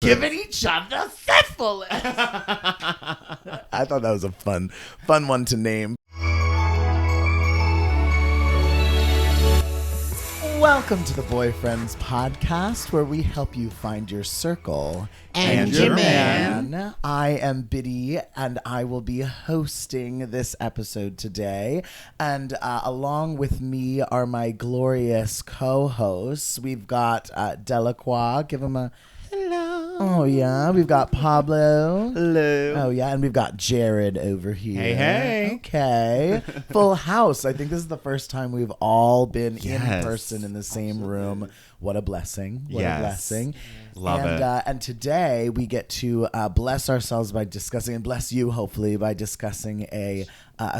giving each other syphilis. I thought that was a fun one to name. Welcome to the BoyFriends podcast, where we help you find your circle and your man. I am Biddy, and I will be hosting this episode today. And along with me are my glorious co-hosts. We've got Deleqúa. Give him a hello. Oh, yeah. We've got Pablo. Hello. Oh, yeah. And we've got Jarrod over here. Hey, hey. Okay. Full house. I think this is the first time we've all been in person in the same room. What a blessing. What a blessing. Love it. And today we get to bless ourselves by discussing, and bless you, hopefully, by discussing a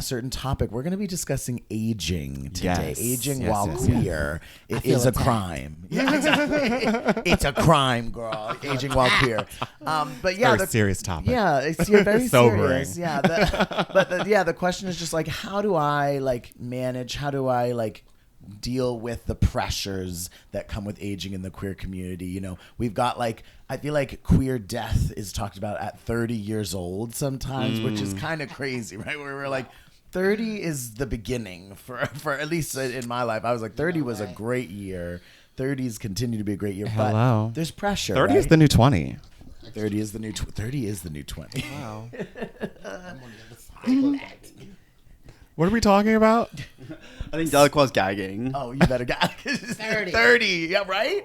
certain topic. We're going to be discussing aging today. Yes. Aging while queer. It is a crime. Yeah, exactly. It's a crime, girl. Aging while queer. But yeah, very serious topic. Yeah, it's very Sobering. serious. Yeah, the question is just like, how do I manage? How do I deal with the pressures that come with aging in the queer community? You know, we've got I feel like queer death is talked about at 30 years old sometimes, which is kind of crazy, right? Where we're like, 30 is the beginning for at least in my life. I was like, 30 was a great year. 30s continue to be a great year. Hello. But there's pressure. 30 is the new 20. 30 is the new 20. Wow. What are we talking about? I think Delequa's gagging. Oh, you better get 30. Yeah, right?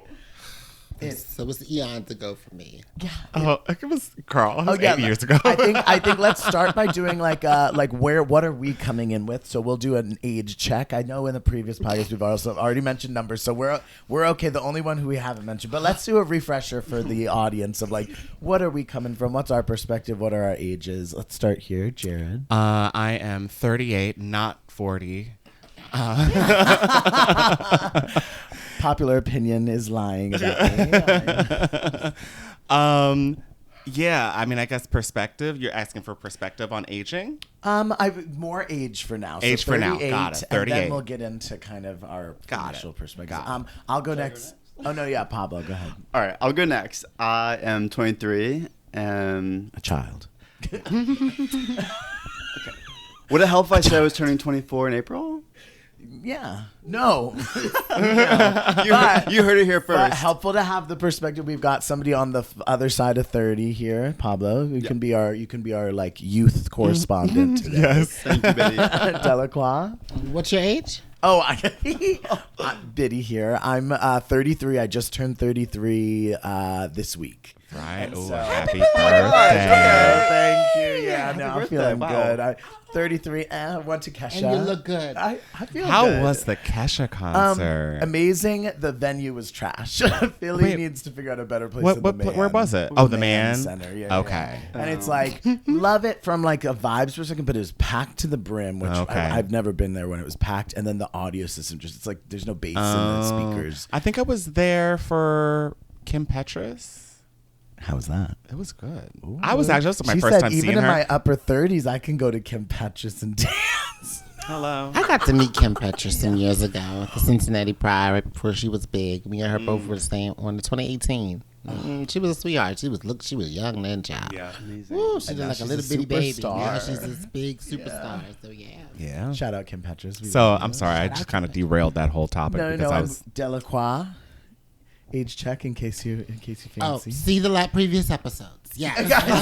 So it's eons ago for me. Yeah. Oh, it was Carl. It was 8 years ago. I think let's start by doing what are we coming in with? So we'll do an age check. I know in the previous podcast we've also already mentioned numbers, so we're okay. The only one who we haven't mentioned, but let's do a refresher for the audience of what are we coming from? What's our perspective? What are our ages? Let's start here, Jarrod. I am 38, not 40. Popular opinion is lying about me. Yeah, I mean, I guess perspective. You're asking for perspective on aging? I've more age for now. Age for now. Got it. 38. And then we'll get into kind of our initial perspective. I'll go next. Oh, no, yeah, Pablo, go ahead. All right, I'll go next. I am 23 and a child. Okay. Would it help if I said I was turning 24 in April? Yeah. No. You heard it here first. But helpful to have the perspective. We've got somebody on the other side of 30 here, Pablo. You can be our youth correspondent today. Yes. Thank you, Biddy. Deleqúa. What's your age? Oh, I'm Biddy here. I'm 33. I just turned 33 this week. Right. Oh, So- happy Okay, birthday. thank you. Yeah, happy no, I'm birthday. feeling Wow. good. 33. Went to Kesha. And you look good. I feel How good. was the Kesha concert? Amazing. The venue was trash. Philly Wait. needs to figure out a better place. What- than the what- where Man. was it? Oh, the Man? Center. Yeah. Okay. Yeah. And it's love it from a vibes perspective, but it was packed to the brim, which Okay. I've never been there when it was packed. And then the audio system it's there's no bass in the speakers. I think I was there for Kim Petras. How was that? It was good. Ooh. I was actually my She first said, time even seeing in her. my upper 30s, I can go to Kim Petras and dance. Hello. I got to meet Kim Petras some years ago at the Cincinnati Pride right before she was big. Me and her both were the same on the 2018. She was a sweetheart. She was young then, child. Yeah. Amazing. Ooh, she And looked now like a she's little a bitty baby. superstar. Now she's this big superstar. So yeah. Yeah. Shout out Kim Petras. We So love I'm you. sorry, I just kind of derailed that whole topic No, because I I'm was. Deleqúa. Age check in case you Oh, fancy. see the previous episodes. Yeah.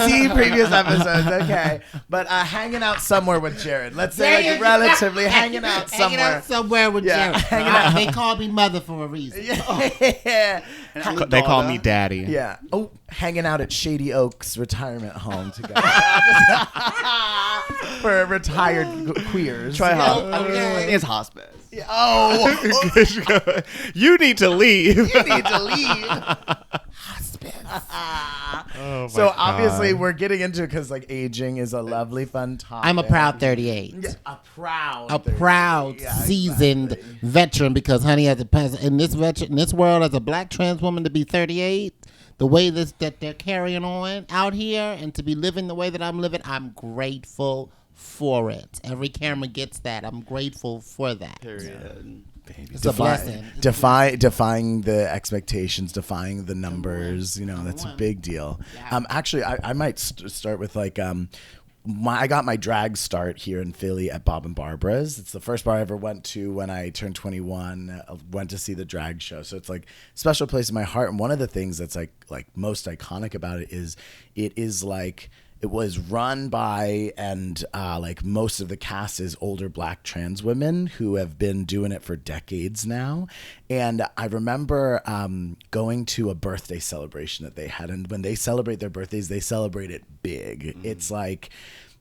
See previous episodes, okay. But hanging out somewhere with Jarrod. Let's say relatively hanging out somewhere. Hanging out somewhere with Yeah, Jarrod. hanging out. They call me mother for a reson. Yeah. They call me daddy. Yeah. Oh, hanging out at Shady Oaks Retirement Home together. For retired queers. Try Yeah. hot. I think it's hospice. Yeah. Oh, You need to leave. you need to leave. Oh my So obviously God. we're getting into it because aging is a lovely fun topic. I'm a proud 38. Yeah, a proud, A proud, Yeah, seasoned exactly. veteran because, honey, as a in this world, as a black trans woman, to be 38, the way that they're carrying on out here, and to be living the way that I'm living, I'm grateful for it. Every camera gets that. I'm grateful for that. Period. It's a blessing. Defying the expectations, defying the numbers. You know, that's a big deal. Yeah. Actually, I might start with like I got my drag start here in Philly at Bob and Barbara's. It's the first bar I ever went to when I turned 21. I went to see the drag show, so it's like a special place in my heart. And one of the things that's like most iconic about it is like. It was run by and like most of the cast is older black trans women who have been doing it for decades now. And I remember going to a birthday celebration that they had. And when they celebrate their birthdays, they celebrate it big. It's like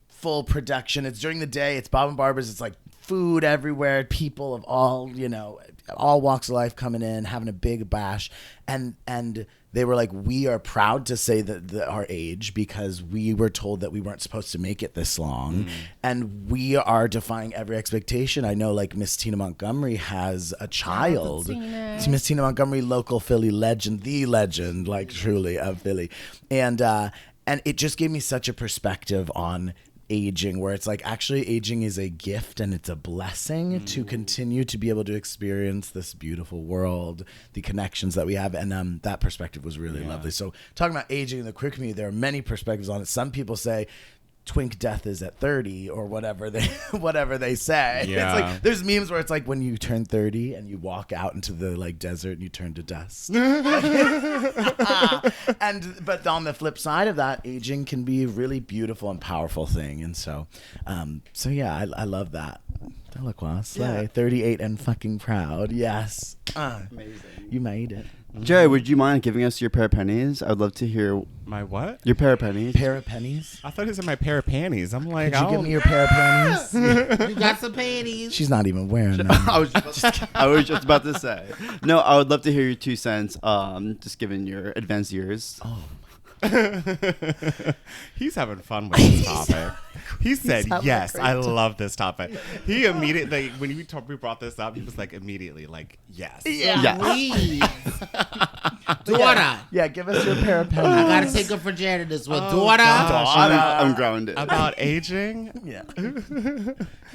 full production. It's during the day. It's Bob and Barbara's. It's like food everywhere. People of all, all walks of life coming in, having a big bash. And they were like, we are proud to say that our age because we were told that we weren't supposed to make it this long. And we are defying every expectation. I know like Miss Tina Montgomery has a child. Miss Tina Montgomery, local Philly legend, the legend, like truly of Philly. And it just gave me such a perspective on aging, where it's like actually aging is a gift and it's a blessing to continue to be able to experience this beautiful world, the connections that we have, and that perspective was really lovely. So talking about aging in the queer community, there are many perspectives on it. Some people say twink death is at 30 or whatever they say. Yeah. It's like there's memes where it's like when you turn 30 and you walk out into the like desert and you turn to dust. But on the flip side of that, aging can be a really beautiful and powerful thing. And so yeah, I love that. Deleqúa, slay, 38 and fucking proud. Yes. Amazing. You made it. Jerry, would you mind giving us your pair of pennies? I'd love to hear My what? your pair of pennies. Pair of pennies? I thought it was in my pair of panties. I'm like, Could you give me your pair of panties? You got some panties. She's not even wearing them. I was just about to say. No, I would love to hear your 2 cents. Just given your advanced years. Oh. He's having fun with this topic. He said, having a yes, great I time. love this topic. He immediately, when we brought this up, he was like, immediately, like, yes. Yeah. Please. Daughter. Yeah, give us your pair of I pennies. gotta take her virginity this one. Oh, Daughter. gosh. I'm grounded. About aging? Yeah.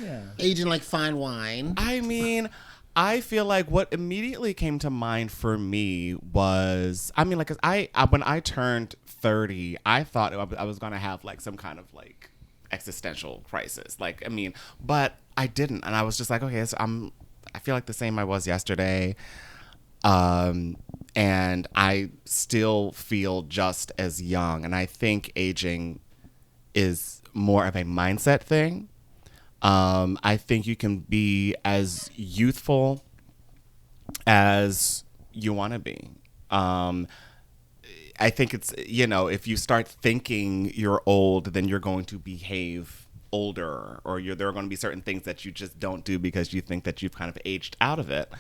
Yeah. Aging like fine wine. I mean, I feel like what immediately came to mind for me was, I mean, like, 'cause when I turned 30, I thought I was going to have like some kind of like existential crisis. Like, I mean, but I didn't. And I was just like, okay, so I feel like the same I was yesterday. And I still feel just as young. And I think aging is more of a mindset thing. I think you can be as youthful as you want to be. I think it's, if you start thinking you're old, then you're going to behave older, or there are going to be certain things that you just don't do because you think that you've kind of aged out of it.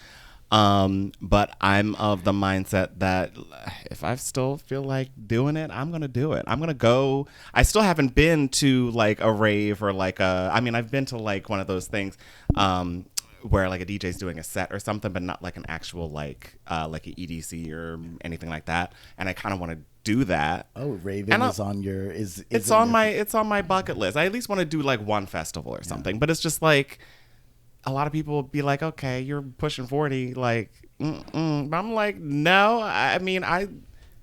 But I'm of the mindset that if I still feel like doing it, I'm going to do it. I'm going to go. I still haven't been to like a rave or like I've been to like one of those things, where like a DJ's doing a set or something, but not like an actual like an EDC or anything like that. And I kind of want to do that. Oh, raving is on your it's on my bucket list. I at least want to do like one festival or something. But it's just like a lot of people will be like, okay, you're pushing 40, like, But I'm like, no. I mean,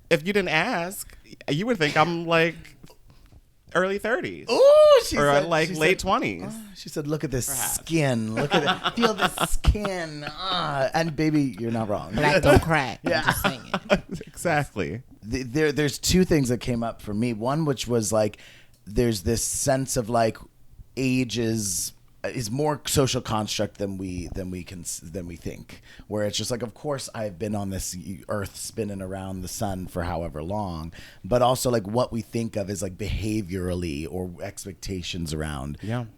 if you didn't ask, you would think I'm like early 30s. Ooh, she or said, like she late said, 20s. She said, look at this Perhaps. skin. Look at it. Feel this skin. And baby, you're not wrong. Black don't crack. Yeah. I'm just saying. Exactly. There's 2 things that came up for me. One, which was like, there's this sense of like age is more social construct than we think, where it's just like, of course I've been on this earth spinning around the sun for however long, but also like what we think of is like behaviorally or expectations around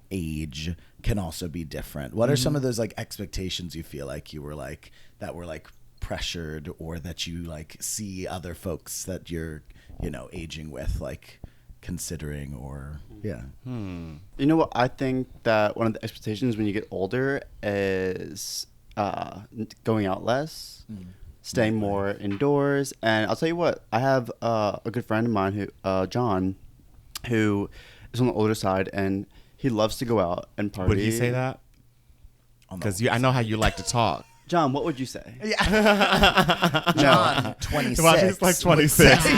age can also be different. What are some of those like expectations you feel like you were like that were like pressured, or that you like see other folks that you're aging with like considering, or You know what? I think that one of the expectations when you get older is going out less, staying more indoors. And I'll tell you what, I have a good friend of mine who, John, who is on the older side, and he loves to go out and party. Would he say that? Because I know how you like to talk. John, what would you say? Yeah. John, 26. Well, he's like 26. On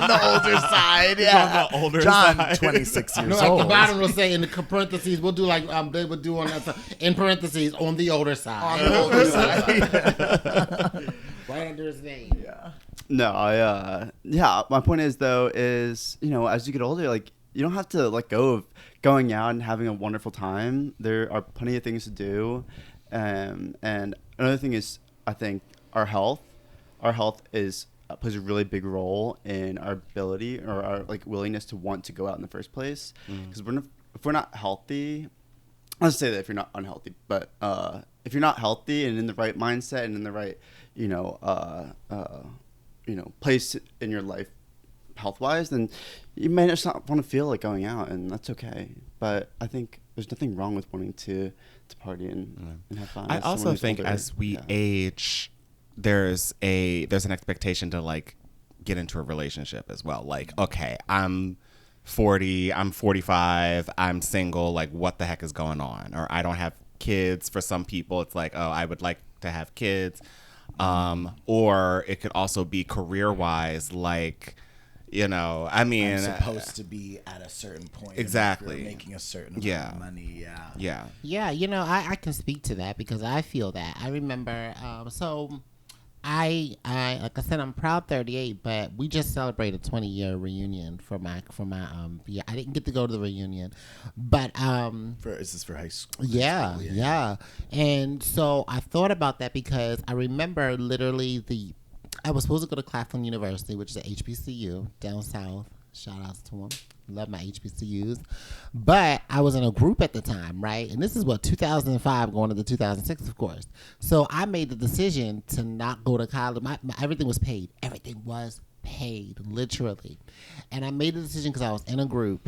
the older side, yeah. On the older John, side. 26 years No, at old. the bottom will say in the parentheses, we'll do like they would do on that in parentheses on the older side. On the older side. Right under his name. Yeah. No, my point is though is, as you get older, like you don't have to let go of going out and having a wonderful time. There are plenty of things to do. And another thing is, I think our health is plays a really big role in our ability or our like willingness to want to go out in the first place. Because if we're not healthy, let's say that if you're not unhealthy, but if you're not healthy and in the right mindset and in the right place in your life health wise, then you may just not want to feel like going out, and that's okay. But I think there's nothing wrong with wanting to party and have fun. I also think as we age, there's an expectation to like get into a relationship as well. Like, okay, I'm 40, I'm 45, I'm single. Like, what the heck is going on? Or I don't have kids. For some people, it's like, oh, I would like to have kids. Or it could also be career-wise, like, I mean, I'm supposed to be at a certain point. Exactly. Making a certain amount of money. Yeah. Yeah, I can speak to that because I feel that. I remember, I like I said, I'm proud 38, but we just celebrated a 20-year reunion for my I didn't get to go to the reunion, but Is this for high school? Yeah. And so I thought about that because I remember literally I was supposed to go to Claflin University, which is at HBCU down south. Shout outs to them. Love my HBCUs. But I was in a group at the time, right? And this is 2005 going into 2006, of course. So I made the decision to not go to college. Everything was paid. Everything was paid, literally. And I made the decision because I was in a group.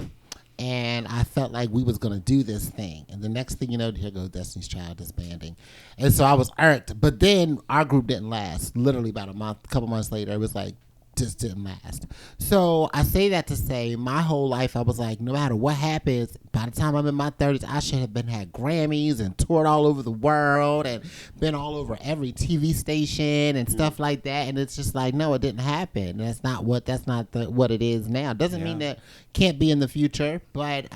And I felt like we was going to do this thing. And the next thing you know, here goes Destiny's Child disbanding. And so I was irked. But then our group didn't last. Literally about a couple months later, it was like, just didn't last. So I say that to say my whole life I was like, no matter what happens, by the time I'm in my 30s, I should have had Grammys and toured all over the world and been all over every TV station and stuff like that. And it's just like, no, it didn't happen. That's not what it is now. Doesn't mean that can't be in the future, but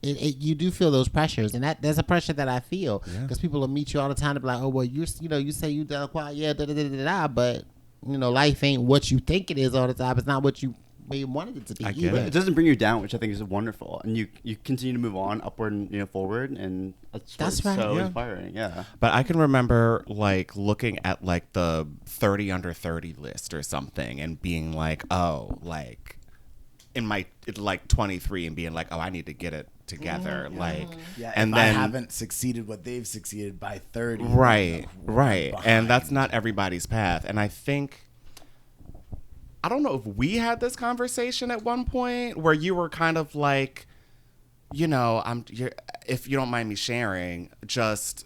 you do feel those pressures, and there's a pressure that I feel because people will meet you all the time to be like, oh well, you say you Deleqúa, yeah, but life ain't what you think it is all the time. It's not what you maybe wanted it to be. I get it doesn't bring you down, which I think is wonderful, and you continue to move on upward and forward, and that's right. So inspiring. Yeah. But I can remember like looking at like the 30 under 30 list or something and being like, oh, like in my like 23 and being like, oh, I need to get it together. Like, and then I haven't succeeded what they've succeeded by 30. Right. And that's not everybody's path. And I think, I don't know if we had this conversation at one point where you were kind of like, if you don't mind me sharing, just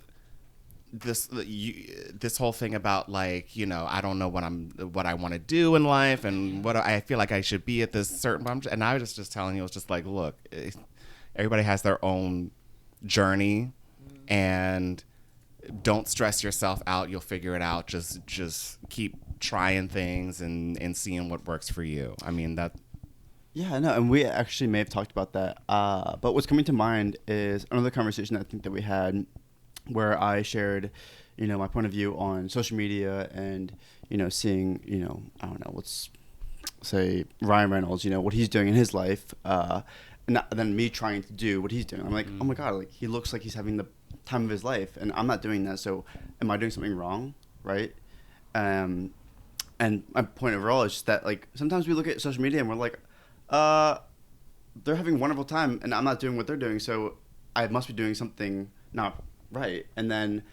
this whole thing about like, I don't know what I want to do in life and what I feel like I should be at this certain, and I was just telling you, it's just like, look, everybody has their own journey, and don't stress yourself out. You'll figure it out. Just keep trying things and seeing what works for you. I mean, that. Yeah, no, and we actually may have talked about that. But what's coming to mind is another conversation I think that we had where I shared, my point of view on social media and, seeing, I don't know, let's say Ryan Reynolds, what he's doing in his life, and then me trying to do what he's doing. I'm like, oh my God, like he looks like he's having the time of his life, and I'm not doing that. So am I doing something wrong? Right. And my point overall is just that like, sometimes we look at social media and we're like, they're having a wonderful time and I'm not doing what they're doing. So I must be doing something not right. And then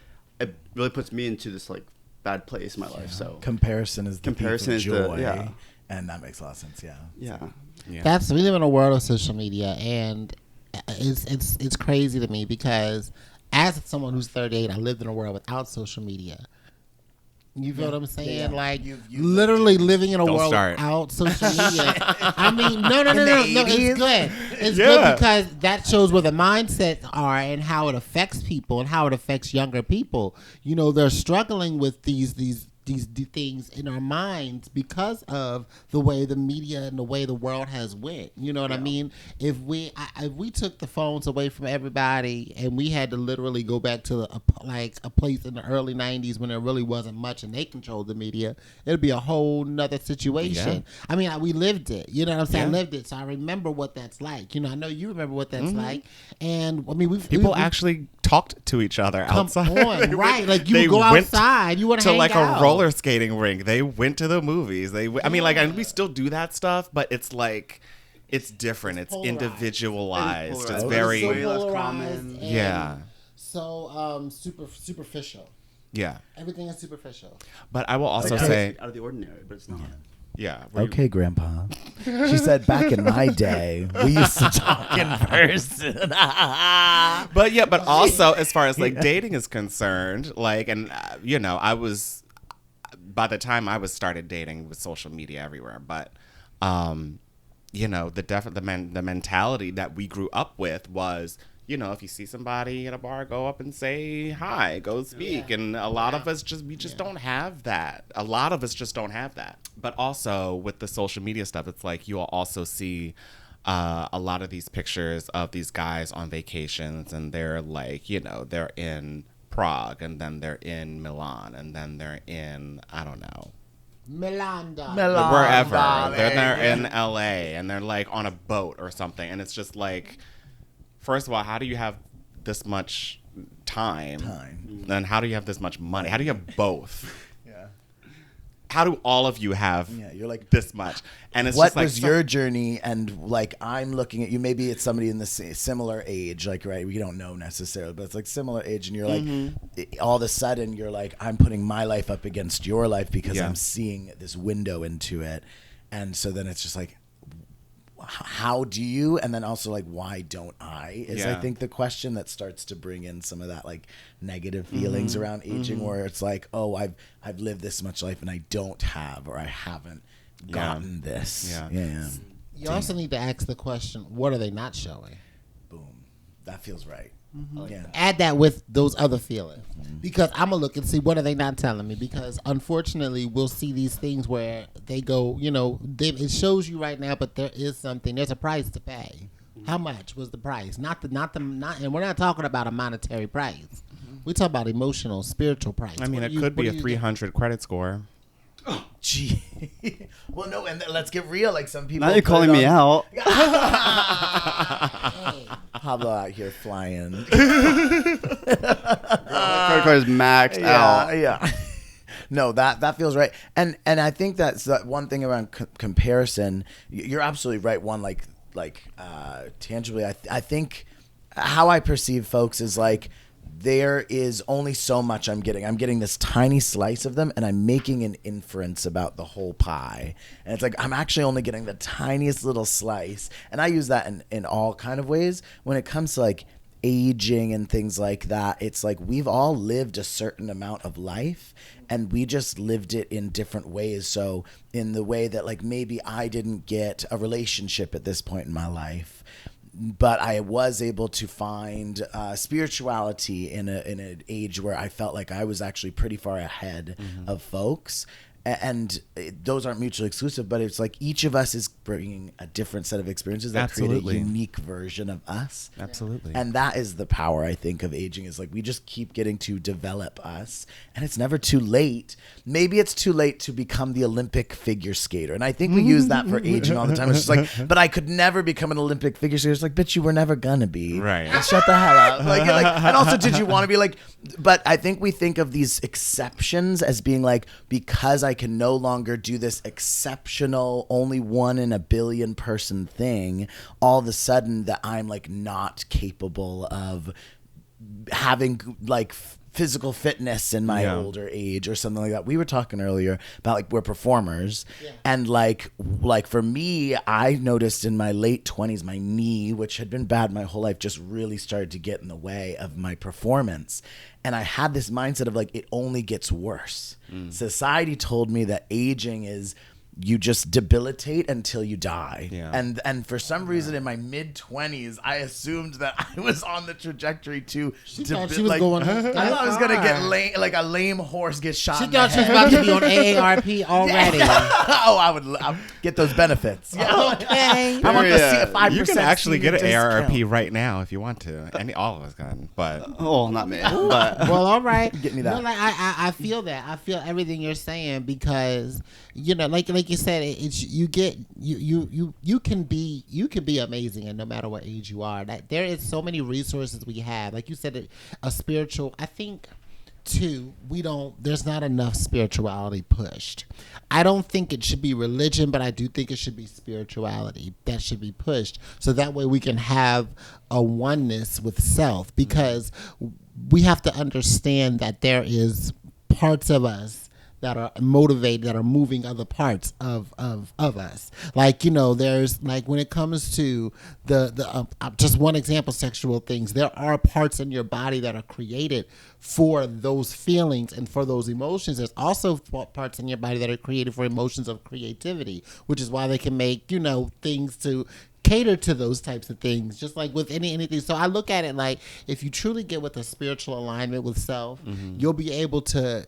it really puts me into this like bad place in my life. So comparison is the thief of joy. And that makes a lot of sense. Yeah. We live in a world of social media, and it's crazy to me because as someone who's 38, I lived in a world without social media. You feel what I'm saying? Yeah. Like You've literally living in a Don't world start. without social media. I mean, no. the It's 80s? good. It's Yeah. good because that shows where the mindsets are and how it affects people and how it affects younger people. You know, they're struggling with these things in our minds because of the way the media and the way the world has went. You know what I mean? If we took the phones away from everybody and we had to literally go back to a place in the early 90s when there really wasn't much and they controlled the media, it'd be a whole nother situation. Yeah. I mean, we lived it. You know what I'm saying? I Yeah. lived it, so I remember what that's like. You know, I know you remember what that's like. And I mean, People we actually talked to each other come outside. on, right? Like you they would go went outside, you want to hang like out. a roller skating rink. They went to the movies. I mean, like, and we still do that stuff, but it's like, it's different. It's polarized. individualized. It's It's very, way less polarized common. and yeah, so superficial. yeah. Everything is superficial. But I will also Like, say, out of the ordinary, but it's not. yeah. Okay, Grandpa. She said, back in my day, we used to talk in person. But yeah, but also as far as like dating is concerned, like, and you know, by the time I was started dating with social media everywhere, but you know, the mentality that we grew up with was, you know, if you see somebody at a bar, go up and say hi, go speak. And a lot of us just don't have that. A lot of us just don't have that. But also with the social media stuff, it's like you'll also see a lot of these pictures of these guys on vacations, and they're like, you know, they're in Prague, and then they're in Milan, and then they're in, I don't know, Milanda. wherever. darling. Then they're in LA, and they're like on a boat or something. And it's just like, first of all, how do you have this much time? And how do you have this much money? How do you have both? Yeah. How do all of you have You're like, this much? And it's what just like, was your journey? And like, I'm looking at you, maybe it's somebody in the similar age, like, right, we don't know necessarily, but it's like similar age, and you're like, all of a sudden you're like, I'm putting my life up against your life because I'm seeing this window into it. And so then it's just like, how do you, and then also like, why don't I, is I think the question that starts to bring in some of that like negative feelings around aging, where it's like, oh, I've lived this much life and I don't have, or I haven't gotten this. Yeah. You also need to ask the question, what are they not showing? Boom. That feels right. Yeah. Add that with those other feelings. Because I'm going to look and see, what are they not telling me? Because unfortunately, we'll see these things where they go, you know, it shows you right now, but there is something, there's a price to pay. How much was the price? And we're not talking about a monetary price. We talk about emotional, spiritual price. I mean, it could be a 300 credit score. Gee. Well, no, and let's get real. Like some people. Now you're calling me out. Pablo out here flying. Credit card is maxed out. Yeah. No, that feels right. And I think that's that one thing around comparison. You're absolutely right. One, like tangibly, I think how I perceive folks is like, there is only so much I'm getting. I'm getting this tiny slice of them, and I'm making an inference about the whole pie. And it's like, I'm actually only getting the tiniest little slice. And I use that in all kind of ways. When it comes to like aging and things like that, it's like we've all lived a certain amount of life, and we just lived it in different ways. So in the way that like maybe I didn't get a relationship at this point in my life, but I was able to find spirituality in an age where I felt like I was actually pretty far ahead of folks. And those aren't mutually exclusive, but it's like each of us is bringing a different set of experiences that create a unique version of us. Absolutely. And that is the power, I think, of aging, is like we just keep getting to develop us, and it's never too late. Maybe it's too late to become the Olympic figure skater. And I think we use that for aging all the time. It's just like, but I could never become an Olympic figure skater. It's like, bitch, you were never gonna be. Right. Shut the hell up. And also, did you want to be like, but I think we think of these exceptions as being like, because I can no longer do this exceptional, only 1 in a billion person thing, all of a sudden that I'm like not capable of having like physical fitness in my older age or something like that. We were talking earlier about like we're performers, and like for me, I noticed in my late 20s, my knee, which had been bad my whole life, just really started to get in the way of my performance. And I had this mindset of like, it only gets worse. Society told me that aging is you just debilitate until you die. And for some reason in my mid-20s, I assumed that I was on the trajectory to thought she was going I thought I was going to get like a lame horse get shot in the thought she was about to be on AARP already. I would get those benefits. Okay. I want to see a 5% You can actually get an discount. ARP right now if you want to. And all of us can, but Oh, not me. But Well, all right. Get me that. No, like I feel that. I feel everything you're saying because like you said, it's you can be amazing, and no matter what age you are, that there is so many resources we have. Like you said, a spiritual. I think too, there's not enough spirituality pushed. I don't think it should be religion, but I do think it should be spirituality that should be pushed, so that way we can have a oneness with self, because we have to understand that there is parts of us that are motivated, that are moving other parts of us. Like, there's like when it comes to the just one example, sexual things, there are parts in your body that are created for those feelings and for those emotions. There's also parts in your body that are created for emotions of creativity, which is why they can make, things to cater to those types of things, just like with anything. So I look at it like, if you truly get with a spiritual alignment with self, you'll be able to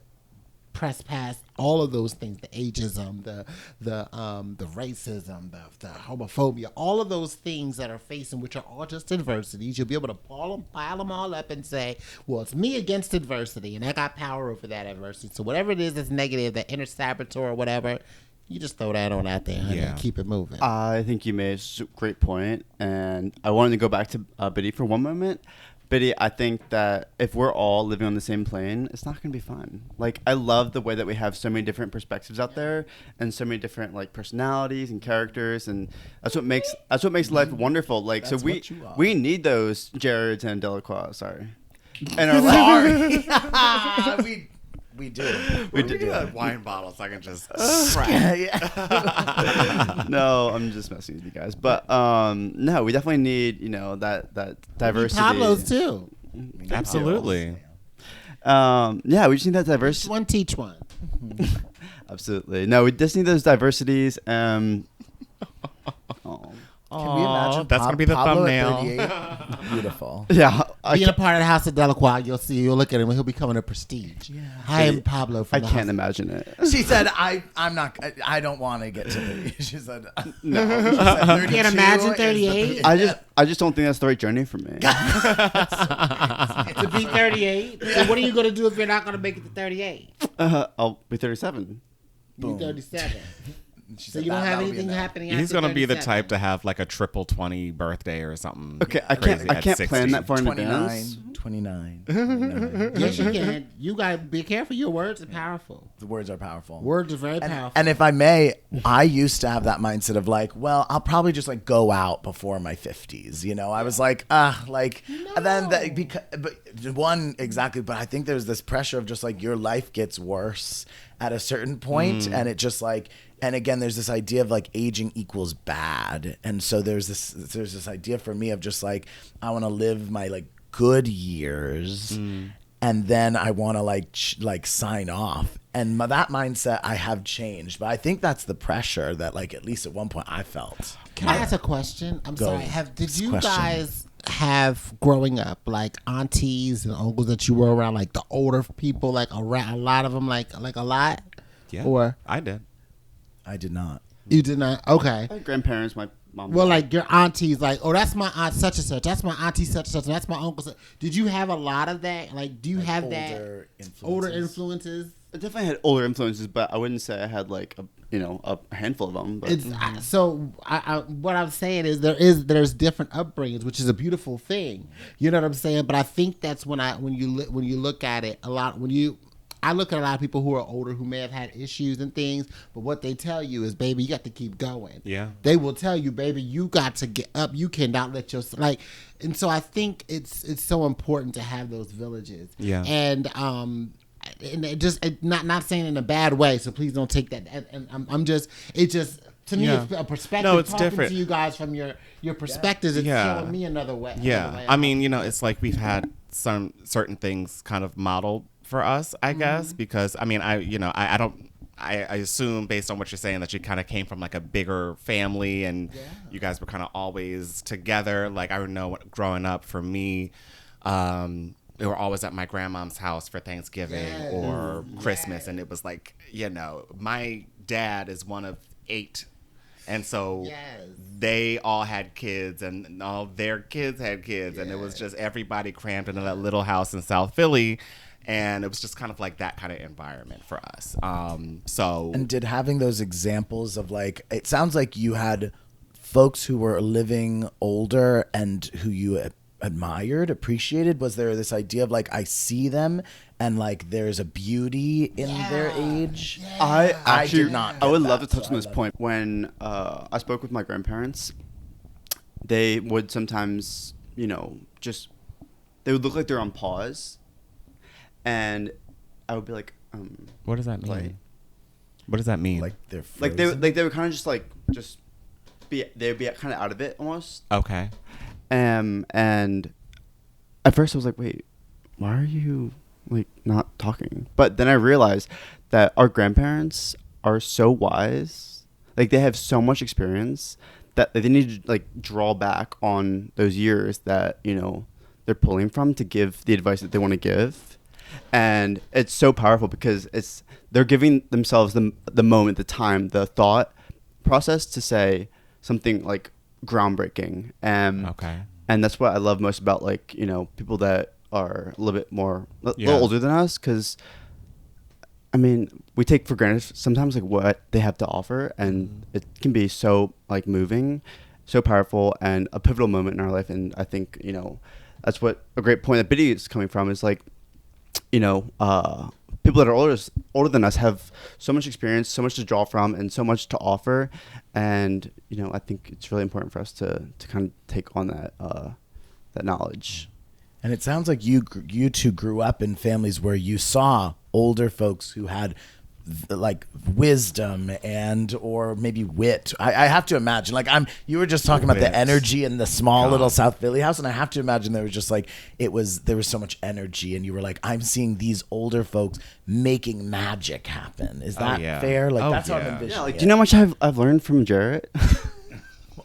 press past all of those things, the ageism, the racism, the homophobia, all of those things that are facing, which are all just adversities. You'll be able to pile them all up and say, well, it's me against adversity, and I got power over that adversity. So whatever it is that's negative, that inner saboteur or whatever, you just throw that on out there and keep it moving. I think you made a great point, and I wanted to go back to Biddy for one moment. Biddy, I think that if we're all living on the same plane, it's not going to be fun. Like, I love the way that we have so many different perspectives out there, and so many different like personalities and characters, and that's what makes life wonderful. Like, That's so what we need those Jarrods and Deleqúa. Sorry, in our life. We do. We do. wine bottle so I can just No, I'm just messing with you guys. But no, we definitely need that diversity. Pablo's too. Absolutely. Yeah, we just need that diversity. One teach one. Absolutely. No, we just need those diversities. Can we imagine that's gonna be the Pablo at thumbnail. 38? Beautiful. Yeah, Being a part of the House of Deleqúa, you'll look at him and he'll be coming to prestige. Yeah. Hi, I'm Pablo from I the can't House. imagine it. She said, I don't want to get to 30. She said, No. She said 32 Can't imagine is 38. I just don't think that's the right journey for me. To be 38. So what are you going to do if you're not going to make it to 38? I'll be 37. You're 37. She So said you don't have that'll be anything enough. happening He's after gonna be the 37. type to have like a triple 20 birthday or something. Okay, I crazy can't at plan 60. that far in advance. 29. Yes, you can. You got to be careful. Your words are powerful. The words are powerful. Words are very powerful. And if I may, I used to have that mindset of like, well, I'll probably just like go out before my 50s. I was like, and then but I think there's this pressure of just like your life gets worse at a certain point, and it just like. And again, there's this idea of like aging equals bad, and so there's this idea for me of just like I want to live my like good years, and then I want to like sign off. And that mindset I have changed, but I think that's the pressure that like at least at one point I felt. Can I ask a question? I'm Go. sorry. Did you Question. guys have growing up like aunties and uncles that you were around, like the older people, like around a lot of them, like a lot? Yeah, Or I did. I did not. you did not? Okay. My grandparents, my mom. Well, like your aunties, like, oh, that's my aunt such and such. That's my auntie such and such. And that's my uncle. Did you have a lot of that? Like, do you have older that? influences. Older influences? I definitely had older influences, but I wouldn't say I had like a handful of them. But What I'm saying is there's different upbringings, which is a beautiful thing. You know what I'm saying? But I think that's when you look at it a lot, when you I look at a lot of people who are older who may have had issues and things, but what they tell you is, baby, you got to keep going. Yeah. They will tell you, baby, you got to get up. You cannot let your and so I think it's so important to have those villages. Yeah. And not saying in a bad way, so please don't take that. And I'm just to me, it's a perspective. No, it's talking different. to you guys from your perspectives. It's showing me another way. Yeah. I mean, it's like we've had some certain things kind of modeled for us, I guess, because I mean, I assume based on what you're saying that you kind of came from like a bigger family and you guys were kind of always together. Like I know growing up for me, we were always at my grandmom's house for Thanksgiving or Christmas. And it was like, my dad is one of 8. And so they all had kids and all their kids had kids. And it was just everybody crammed into that little house in South Philly. And it was just kind of like that kind of environment for us. And did having those examples of like, it sounds like you had folks who were living older and who you admired, appreciated. Was there this idea of like, I see them and like there's a beauty in their age? I did not. I would love to touch on this point. When I spoke with my grandparents, they would sometimes, they would look like they're on pause. And I would be like, what does that mean? Like, what does that mean? Like they're frozen? they would kind of just be kind of out of it almost. Okay. And at first I was like, wait, why are you like not talking? But then I realized that our grandparents are so wise, like they have so much experience that they need to like draw back on those years that they're pulling from to give the advice that they want to give. And it's so powerful because they're giving themselves the moment, the time, the thought process to say something like groundbreaking. Okay. And that's what I love most about like, people that are a little bit more, a little older than us. Cause I mean, we take for granted sometimes like what they have to offer, and it can be so like moving, so powerful, and a pivotal moment in our life. And I think, that's what a great point that Biddy is coming from is like, people that are older than us have so much experience, so much to draw from, and so much to offer. And I think it's really important for us to kind of take on that knowledge. And it sounds like you two grew up in families where you saw older folks who had like wisdom or maybe wit. I have to imagine, like you were just talking about the energy in the small little South Philly house, and I have to imagine there was just like there was so much energy, and you were like, I'm seeing these older folks making magic happen. Is that fair? Like that's how I'm envisioning. Yeah, like do you know how much I've learned from Jarrod?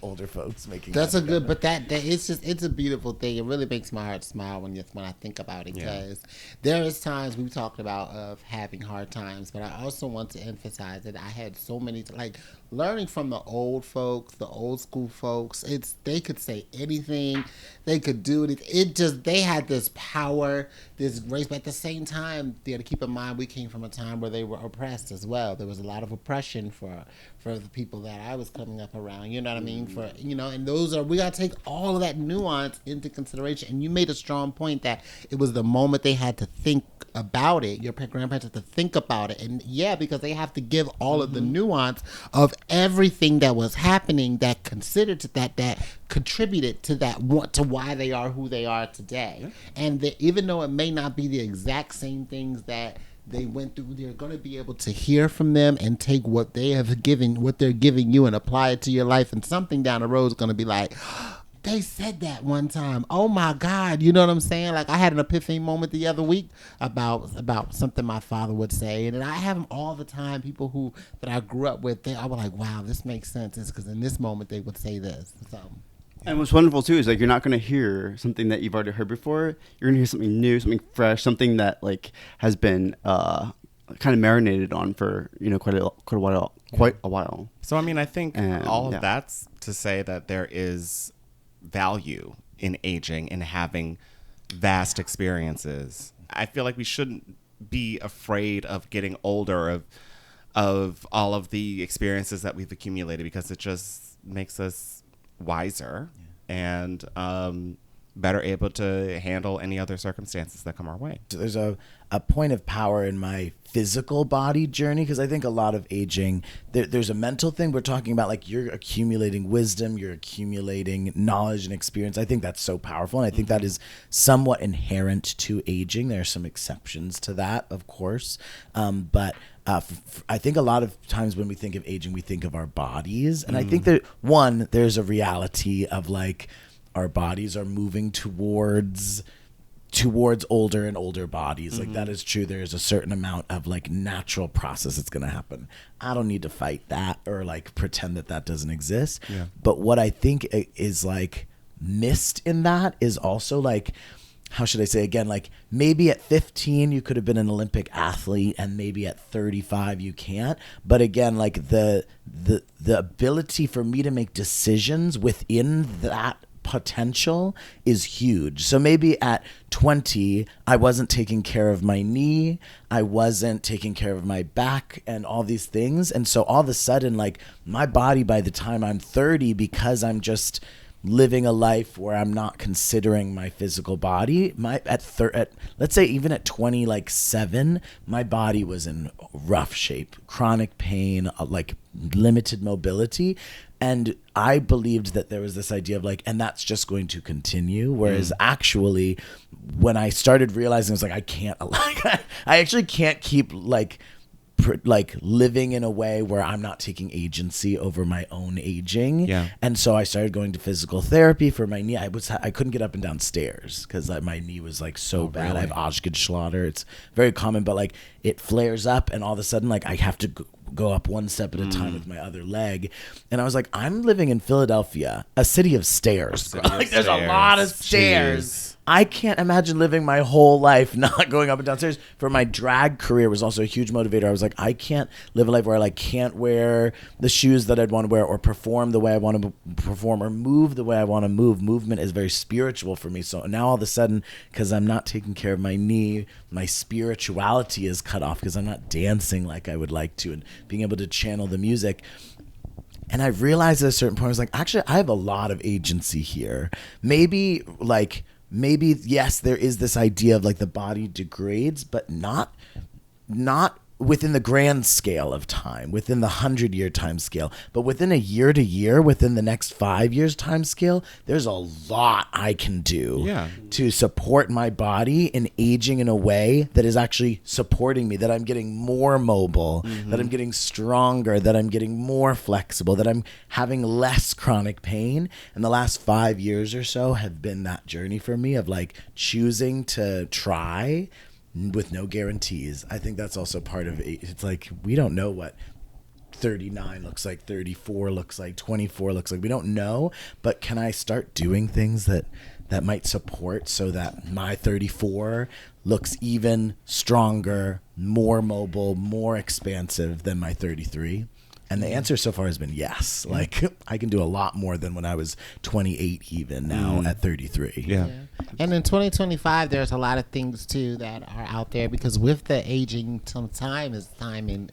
Older folks making that's a good, but that it's a beautiful thing. It really makes my heart smile when I think about it, because there is times we've talked about of having hard times, but I also want to emphasize that I had so many like learning from the old folks, the old school folks. They could say anything, they could do it. They had this power, this grace, but at the same time, you got to keep in mind we came from a time where they were oppressed as well. There was a lot of oppression for the people that I was coming up around. You know what I mean? And we got to take all of that nuance into consideration. And you made a strong point that it was the moment they had to think about it. Your grandparents had to think about it. And because they have to give all of the nuance of everything that was happening that considered to that contributed to to why they are who they are today. Yeah. And even though it may not be the exact same things that they went through, they're going to be able to hear from them and take what they're giving you and apply it to your life. And something down the road is going to be like, they said that one time. Oh my God. You know what I'm saying? Like I had an epiphany moment the other week about something my father would say. And I have them all the time. People that I grew up with, I was like, wow, this makes sense. It's because in this moment they would say this. So. And what's wonderful too is like you're not going to hear something that you've already heard before. You're going to hear something new, something fresh, something that like has been kind of marinated on for quite a while. So I mean, I think all of that's to say that there is value in aging and having vast experiences. I feel like we shouldn't be afraid of getting older, of all of the experiences that we've accumulated, because it just makes us wiser. And better able to handle any other circumstances that come our way. So there's a point of power in my physical body journey, because I think a lot of aging, there's a mental thing. We're talking about like you're accumulating wisdom, you're accumulating knowledge and experience. I think that's so powerful, and I think that is somewhat inherent to aging. There are some exceptions to that, of course, but I think a lot of times when we think of aging, we think of our bodies, and I think that there's a reality of like our bodies are moving towards older and older bodies. Like that is true. There's a certain amount of like natural process that's going to happen. I don't need to fight that or like pretend that doesn't exist. Yeah. But what I think is like missed in that is also like, how should I say, again, like maybe at 15 you could have been an Olympic athlete and maybe at 35 you can't. But again, like the ability for me to make decisions within that potential is huge. So maybe at 20, I wasn't taking care of my knee, I wasn't taking care of my back and all these things. And so all of a sudden, like my body by the time I'm 30, because I'm just living a life where I'm not considering my physical body, let's say even at 27, my body was in rough shape, chronic pain, like limited mobility. And I believed that there was this idea of like, and that's just going to continue. Whereas actually, when I started realizing, I was like, I can't, like, I actually can't keep like living in a way where I'm not taking agency over my own aging. Yeah. And so I started going to physical therapy for my knee. I couldn't get up and down stairs because my knee was like so bad. Really? I have Osgood-Schlatter. It's very common, but like it flares up and all of a sudden like I have to go up one step at a time with my other leg. And I was like, I'm living in Philadelphia, a city of stairs. There's a lot of stairs. Jeez. I can't imagine living my whole life not going up and down stairs. For my drag career was also a huge motivator. I was like, I can't live a life where I like can't wear the shoes that I'd want to wear or perform the way I want to perform or move the way I want to move. Movement is very spiritual for me. So now all of a sudden, because I'm not taking care of my knee, my spirituality is cut off because I'm not dancing like I would like to and being able to channel the music. And I realized at a certain point, I was like, actually, I have a lot of agency here. Maybe, yes, there is this idea of like the body degrades, but not within the grand scale of time, within the 100-year time scale, but within a year to year, within the next 5 years time scale, there's a lot I can do to support my body in aging in a way that is actually supporting me, that I'm getting more mobile, that I'm getting stronger, that I'm getting more flexible, that I'm having less chronic pain. And the last 5 years or so have been that journey for me of like choosing to try with no guarantees. I think that's also part of it. It's like we don't know what 39 looks like, 34 looks like, 24 looks like. We don't know, but can I start doing things that might support so that my 34 looks even stronger, more mobile, more expansive than my 33? And the answer so far has been yes. Like I can do a lot more than when I was 28 even now at 33. Yeah. And in 2025, there's a lot of things too that are out there because with the aging, time is timing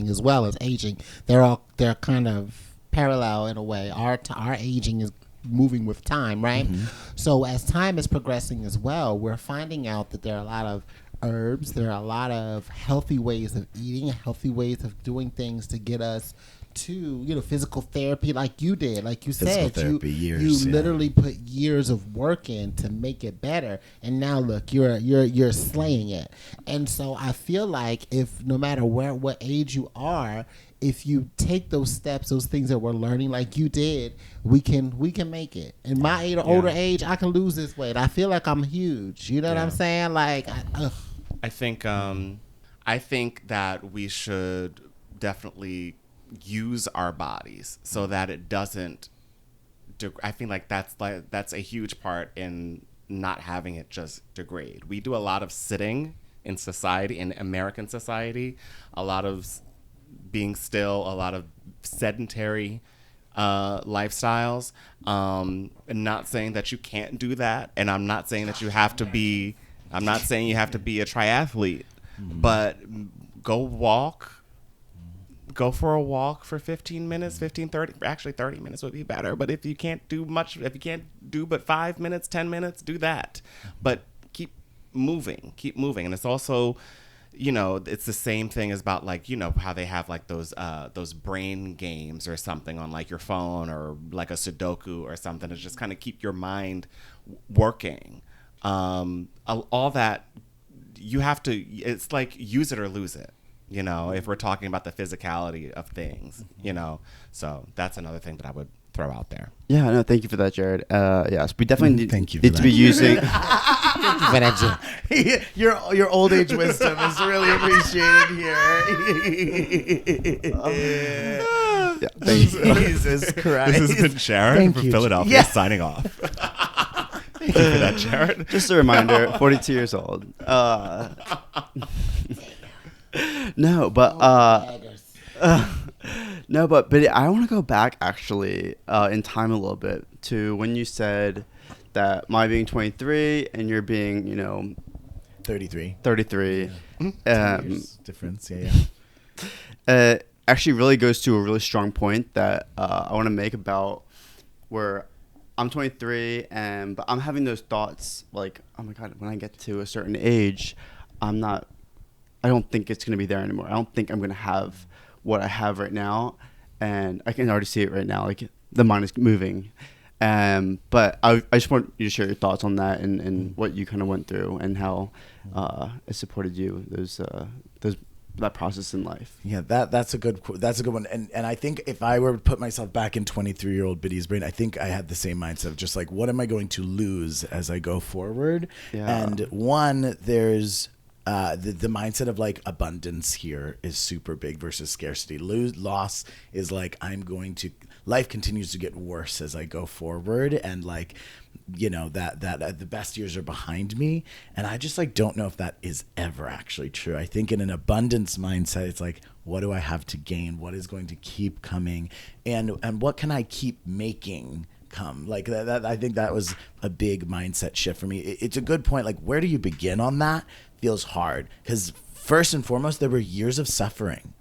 as well as aging. They're kind of parallel in a way. Our aging is moving with time, right? So as time is progressing as well, we're finding out that there are a lot of herbs, there are a lot of healthy ways of eating, healthy ways of doing things to get us to physical therapy like you did, like you said, you literally put years of work in to make it better, and now look, you're slaying it. And so I feel like if no matter what age you are, if you take those steps, those things that we're learning like you did, we can make it. In my older age, I can lose this weight. I feel like I'm huge. You know what I'm saying? Like, I think that we should definitely use our bodies so that it doesn't. I feel like that's a huge part in not having it just degrade. We do a lot of sitting in society, in American society, a lot of being still, a lot of sedentary lifestyles. And not saying that you can't do that, and I'm not saying that you have to be. I'm not saying you have to be a triathlete, but go walk, go for a walk for 15 minutes, 30, actually 30 minutes would be better. But if you can't do much, if you can't do but 5 minutes, 10 minutes, do that. But keep moving. And it's also, it's the same thing as about like, how they have like those brain games or something on like your phone or like a Sudoku or something to just kind of keep your mind working. All that you have to, it's like use it or lose it. If we're talking about the physicality of things, so that's another thing that I would throw out there. Yeah, no, thank you for that, Jarrod. Yes, we definitely need to be using. Thank you for that, Jim. Your old age wisdom is really appreciated here. Yeah, thank you. Jesus Christ. This has been Sharon Thank from you, Philadelphia yeah. signing off. Thank you for that, Jarrod. Just a reminder, 42 years old. No, but Biddy, I want to go back actually in time a little bit to when you said that my being 23 and you're being 33. 33. Yeah. 2 years difference. Yeah. Actually really goes to a really strong point that I want to make about where I'm 23 but I'm having those thoughts like, oh my God, when I get to a certain age, I don't think it's going to be there anymore. I don't think I'm going to have what I have right now. And I can already see it right now. Like the mind is moving. But I just want you to share your thoughts on that and what you kind of went through and how it supported you, that process in life. Yeah, that's a good one. And I think if I were to put myself back in 23-year-old Biddy's brain, I think I had the same mindset of just like, what am I going to lose as I go forward? Yeah. And one, there's the mindset of like abundance here is super big versus scarcity. Loss is like life continues to get worse as I go forward, and like that the best years are behind me, and I just like don't know if that is ever actually true. I think in an abundance mindset, it's like, what do I have to gain? What is going to keep coming, and what can I keep making come? Like that I think that was a big mindset shift for me. It's a good point. Like, where do you begin on that? Feels hard because first and foremost, there were years of suffering.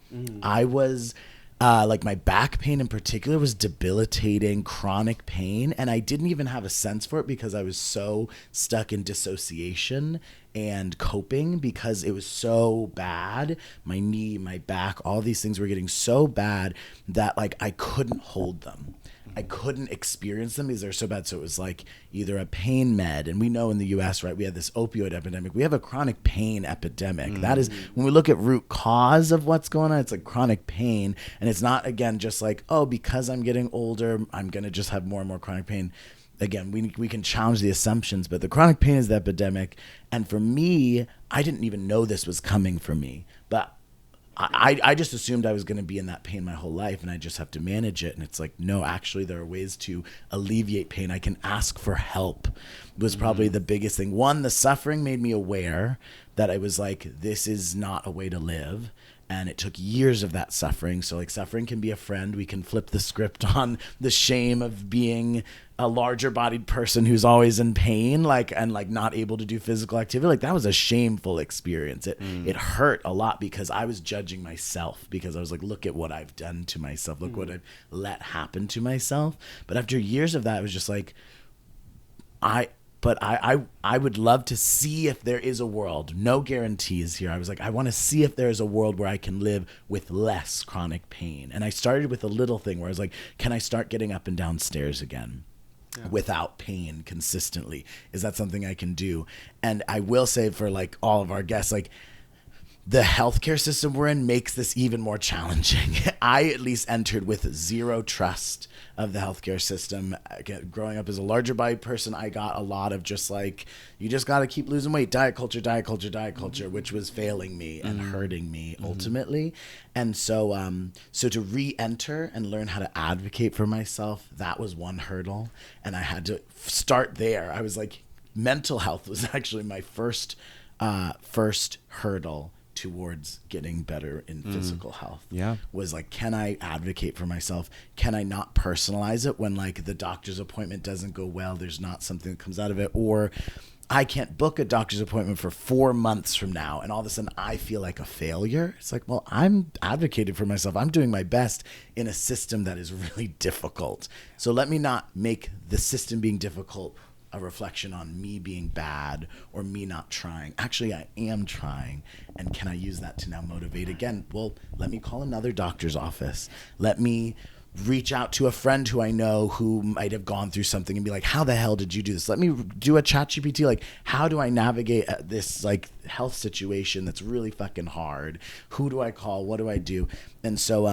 I was like my back pain in particular was debilitating, chronic pain, and I didn't even have a sense for it because I was so stuck in dissociation and coping because it was so bad. My knee, my back, all these things were getting so bad that like I couldn't hold them. I couldn't experience them because they're so bad. So it was like either a pain med, and we know in the US, right, we have this opioid epidemic. We have a chronic pain epidemic. That is, when we look at root cause of what's going on, it's like chronic pain. And it's not, again, just like, oh, because I'm getting older, I'm going to just have more and more chronic pain. Again, we can challenge the assumptions, but the chronic pain is the epidemic. And for me, I didn't even know this was coming for me. But I just assumed I was going to be in that pain my whole life and I just have to manage it. And it's like, no, actually there are ways to alleviate pain. I can ask for help was probably the biggest thing. One, the suffering made me aware that I was like, this is not a way to live. And it took years of that suffering. So like suffering can be a friend. We can flip the script on the shame of being a larger bodied person who's always in pain, and not able to do physical activity. Like that was a shameful experience. It hurt a lot because I was judging myself because I was like, look at what I've done to myself. Look what I've let happen to myself. But after years of that, it was just like, I would love to see if there is a world. No guarantees here. I was like, I want to see if there is a world where I can live with less chronic pain. And I started with a little thing where I was like, can I start getting up and down stairs again? Without pain consistently? Is that something I can do? And I will say for like all of our guests, like the healthcare system we're in makes this even more challenging. I at least entered with zero trust of the healthcare system. Growing up as a larger body person, I got a lot of just like, you just got to keep losing weight, diet culture, which was failing me and hurting me ultimately. And so to re-enter and learn how to advocate for myself, that was one hurdle. And I had to start there. I was like, mental health was actually my first hurdle towards getting better in physical health. Was like, can I advocate for myself? Can I not personalize it when like the doctor's appointment doesn't go well? There's not something that comes out of it, or I can't book a doctor's appointment for 4 months from now, and all of a sudden I feel like a failure. It's like, well, I'm advocating for myself. I'm doing my best in a system that is really difficult. So let me not make the system being difficult a reflection on me being bad or me not trying. Actually, I am trying. And can I use that to now motivate again? Well, let me call another doctor's office. Let me reach out to a friend who I know who might have gone through something and be like, how the hell did you do this? Let me do a ChatGPT. Like, how do I navigate this like health situation that's really fucking hard? Who do I call? What do I do? And so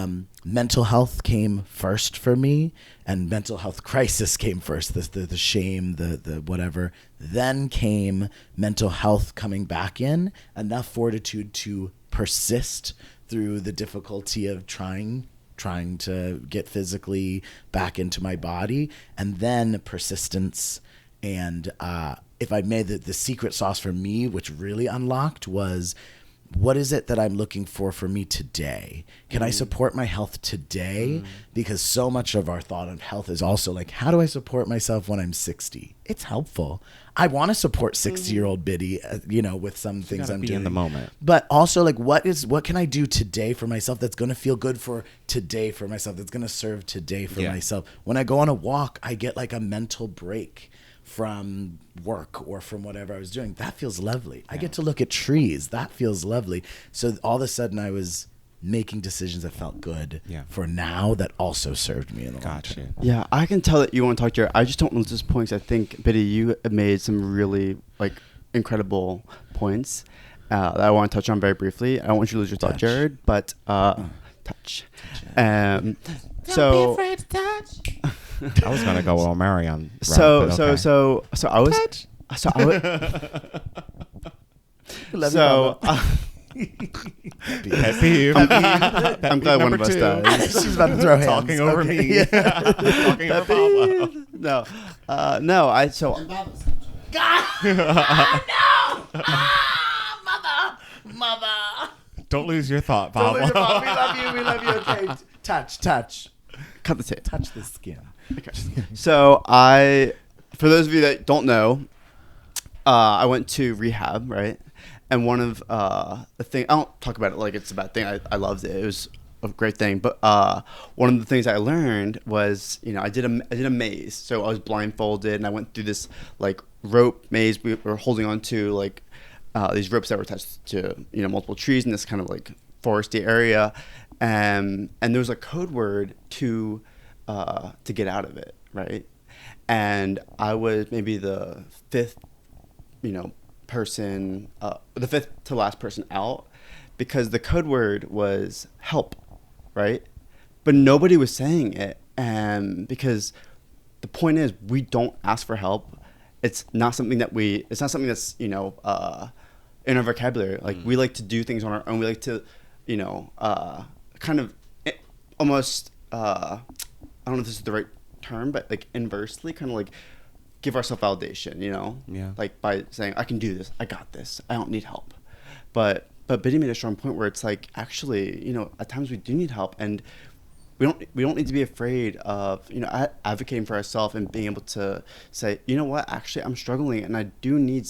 mental health came first for me, and mental health crisis came first. The shame, the whatever. Then came mental health coming back in, enough fortitude to persist through the difficulty of trying to get physically back into my body, and then persistence. And if I made the secret sauce for me, which really unlocked, was what is it that I'm looking for me today? Can I support my health today? Because so much of our thought on health is also like, how do I support myself when I'm 60? It's helpful. I want to support 60-year-old Biddy, with some things I'm doing in the moment. But also, like, what can I do today for myself that's going to feel good for today for myself, that's going to serve today for myself? When I go on a walk, I get like a mental break from work or from whatever I was doing. That feels lovely. I get to look at trees. That feels lovely. So all of a sudden I was making decisions that felt good for now that also served me in the long term. Yeah, I can tell that you want to talk to Jarrod. I just don't know those points. I think, Biddy, you made some really like incredible points that I want to touch on very briefly. I don't want you to lose your thought, Jarrod, but touch. Don't be afraid to touch. I was gonna go all Marion. So I was. Touch. So I was. So. Pet peeve. I'm glad one of us does. She's about to throw hands. Talking over me. Talking over Pablo. No. No. God! No! Mother! Don't lose your thought, Don't Pablo. lose your thought. We love you. Okay, touch. Cut the tape. Touch the skin. Okay. So for those of you that don't know, I went to rehab, right? And one of the thing, I don't talk about it like it's a bad thing. I loved it. It was a great thing. But one of the things I learned was, I did a maze. So I was blindfolded and I went through this like rope maze. We were holding on to like these ropes that were attached to multiple trees in this kind of like foresty area. And there was a code word to get out of it, right? And I was maybe the fifth, person, the fifth to last person out, because the code word was help, right? But nobody was saying it, and because the point is, we don't ask for help. It's not something that's in our vocabulary. Like we like to do things on our own. We like to, kind of almost I don't know if this is the right term, but like inversely kind of like give ourselves validation, like by saying, I can do this, I got this, I don't need help. But Biddy made a strong point where it's like, actually, at times we do need help, and we don't need to be afraid of advocating for ourselves and being able to say, what, actually I'm struggling and I do need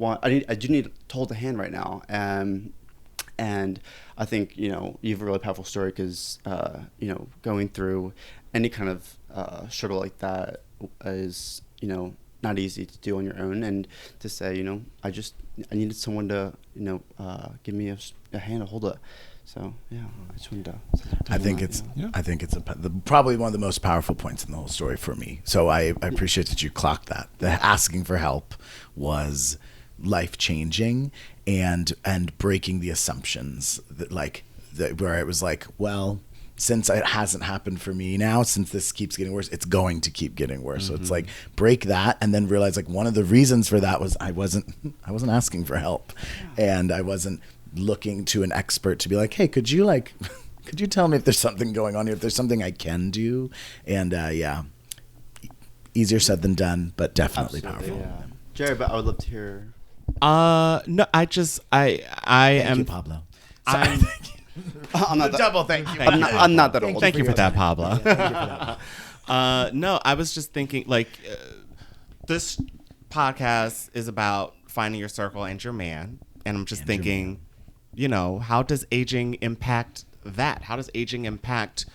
I do need to hold a hand right now. And I think, you have a really powerful story because, going through any kind of struggle like that is, not easy to do on your own. And to say, I needed someone to, give me a hand to hold it. So, yeah, I just wanted to. I think it's probably one of the most powerful points in the whole story for me. So I appreciate that you clocked that. The asking for help was life-changing and breaking the assumptions that where it was like, well, since it hasn't happened for me now, since this keeps getting worse, it's going to keep getting worse. Mm-hmm. So it's like break that, and then realize like one of the reasons for that was I wasn't asking for help, and I wasn't looking to an expert to be like, hey, could you tell me if there's something going on here, if there's something I can do? And easier said than done, but definitely powerful. Yeah. Jarrod, but I would love to hear. No, I am. You, Pablo. I'm not double thank you. I'm not that old. Thank you for that, Pablo. Yeah, thank you for that. No, I was just thinking this podcast is about finding your circle and your man. And I'm just thinking, you know, how does aging impact that? How does aging impact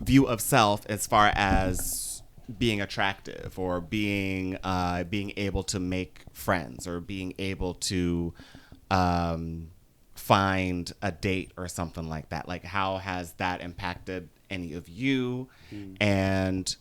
view of self as far as being attractive or being able to make friends or being able to find a date or something like that? Like, how has that impacted any of you? And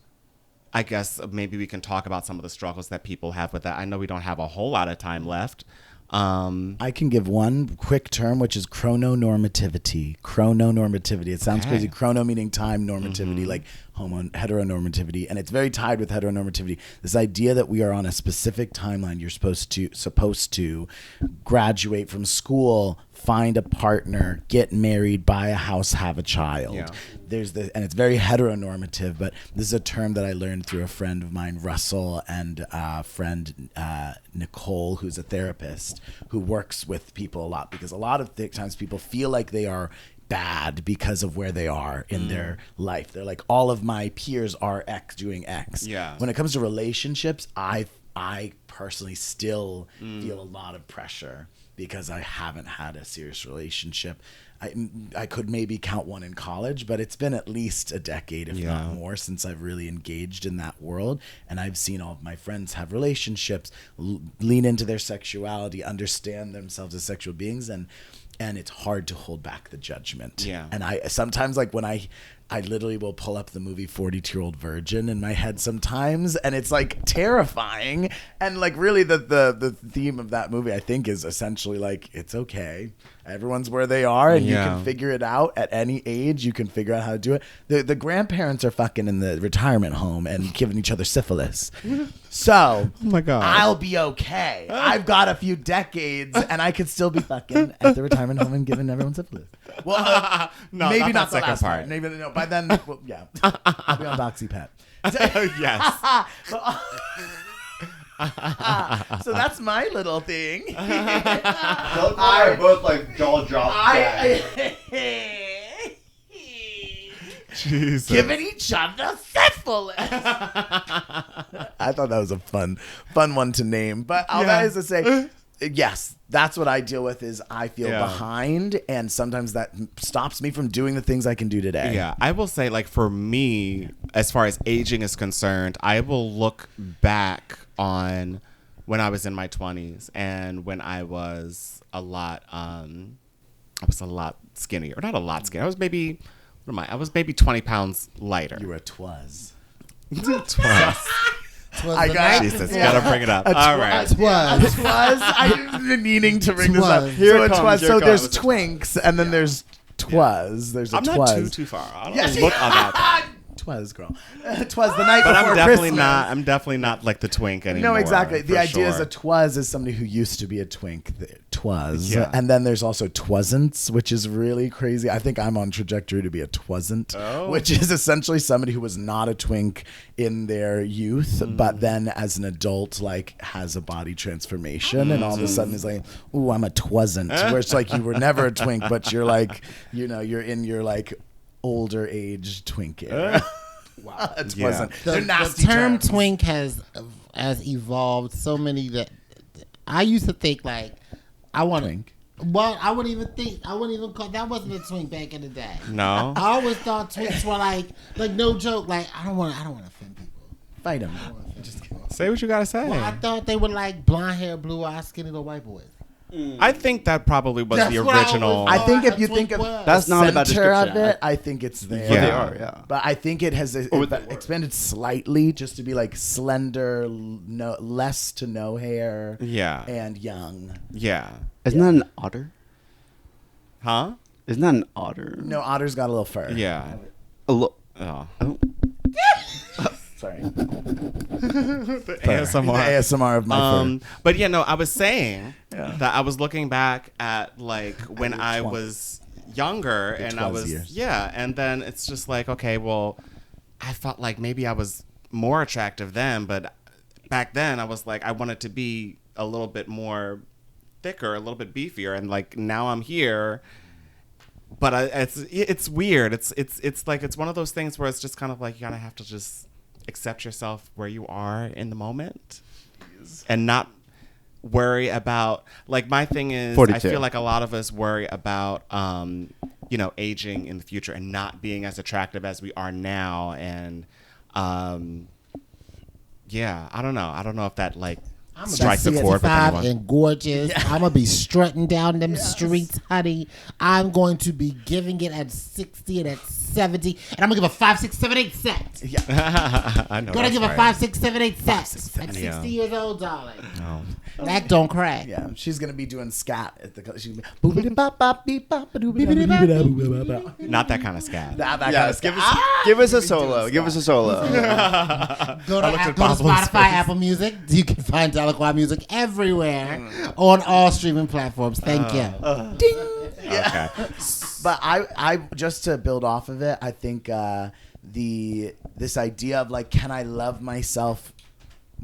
I guess maybe we can talk about some of the struggles that people have with that. I know we don't have a whole lot of time left. I can give one quick term, which is chrononormativity. Chrononormativity. It sounds crazy. Chrono meaning time, normativity, like heteronormativity, and it's very tied with heteronormativity. This idea that we are on a specific timeline. You're supposed to graduate from school, find a partner, get married, buy a house, have a child. Yeah. And it's very heteronormative, but this is a term that I learned through a friend of mine, Russell, and a friend, Nicole, who's a therapist who works with people a lot, because a lot of times people feel like they are bad because of where they are in their life. They're like, all of my peers are X doing X. Yeah. When it comes to relationships, I personally still feel a lot of pressure because I haven't had a serious relationship. I could maybe count one in college, but it's been at least a decade, if not more, since I've really engaged in that world. And I've seen all of my friends have relationships, lean into their sexuality, understand themselves as sexual beings, and it's hard to hold back the judgment. Yeah. And I sometimes, like, when I literally will pull up the movie 42-Year-Old Virgin in my head sometimes, and it's like terrifying. And like really the theme of that movie, I think, is essentially like, it's okay. Everyone's where they are, and you can figure it out at any age. You can figure out how to do it. The grandparents are fucking in the retirement home and giving each other syphilis. So, oh my God, I'll be okay. I've got a few decades, and I could still be fucking at the retirement home and giving everyone syphilis. Well, no, maybe not the second last part. Maybe no. By then, well, yeah, I'll be on DoxyPet. Yes. So that's my little thing. Those are both like jaw drops. Jesus. Giving each other syphilis. I thought that was a fun one to name. But all that is to say, yes, that's what I deal with. Is I feel behind, and sometimes that stops me from doing the things I can do today. Yeah, I will say, like, for me, as far as aging is concerned, I will look back on when I was in my 20s and when I was a lot skinnier. Or not a lot skinnier. I was maybe 20 pounds lighter. You were a twaz. I got Jesus, you gotta bring it up. All right. Twas. I've been meaning to bring this up. Here So it a comes, twaz. here So it there's comes. twinks, and then there's twaz. There's a I'm twaz. not too far. I don't Yes, look on that. Twaz, girl. Twas the night But before I'm definitely not like the twink anymore. No, exactly. The for idea is sure. a twaz is somebody who used to be a twink. Twas. Yeah. And then there's also twasn'ts, which is really crazy. I think I'm on trajectory to be a twasn't, which is essentially somebody who was not a twink in their youth, but then as an adult, like, has a body transformation, and all of a sudden is like, ooh, I'm a twasn't. Where it's like you were never a twink, but you're like, you know, you're in your like older age twink era. Wow, it wasn't. They're nasty The term terms. twink has evolved so many that I used to think like I want Twink. Well, I wouldn't even call that wasn't a twink back in the day. No. I always thought twinks were like no joke. Like I don't want to offend people. Fight him. Say what you gotta say. Well, I thought they were like blonde hair, blue eyes, skinny little white boys. I think that probably was That's the what I original. always I think if a you twink think of was. That's not a bad center of description. it, I think it's there. Yeah. They are, yeah. But I think it has Or would they work? expanded slightly just to be like slender, no, less to no hair, Yeah. and young. Yeah. Isn't that an otter? Huh? Isn't that an otter? No, otter's got a little fur. Yeah. A lo- Oh. oh. Sorry. The The ASMR. ASMR of my fur. But yeah, no, I was saying Yeah. that I was looking back at like when I twunk. was younger The and I 12 was years. and then it's just like, okay, well, I felt like maybe I was more attractive then, but back then I was like I wanted to be a little bit more thicker, a little bit beefier, and like now I'm here. But it's weird. It's like it's one of those things where it's just kind of like you gotta have to just accept yourself where you are in the moment. and not worry about, like, my thing is 42. I feel like a lot of us worry about aging in the future and not being as attractive as we are now. And I don't know if that like I'm strikes a chord with 65 anyone. and gorgeous. I'm gonna be strutting down them streets, honey. I'm going to be giving it at 60 and at 70, and I'm gonna give a 5, 6, 7, 8 sex. I know. Gonna that's give a right. 5, 6, 7, 8 sex at 60 Yeah. years old, darling. Oh. That don't crack. Yeah, she's gonna be doing scat at the. She's gonna be Not that kind of scat. Yes, give us a solo. Give us a solo. Go to Spotify, Apple Music. You can find Deleqúa music everywhere on all streaming platforms. Thank you. ding. Okay. But I just to build off of it, I think this idea of like, can I love myself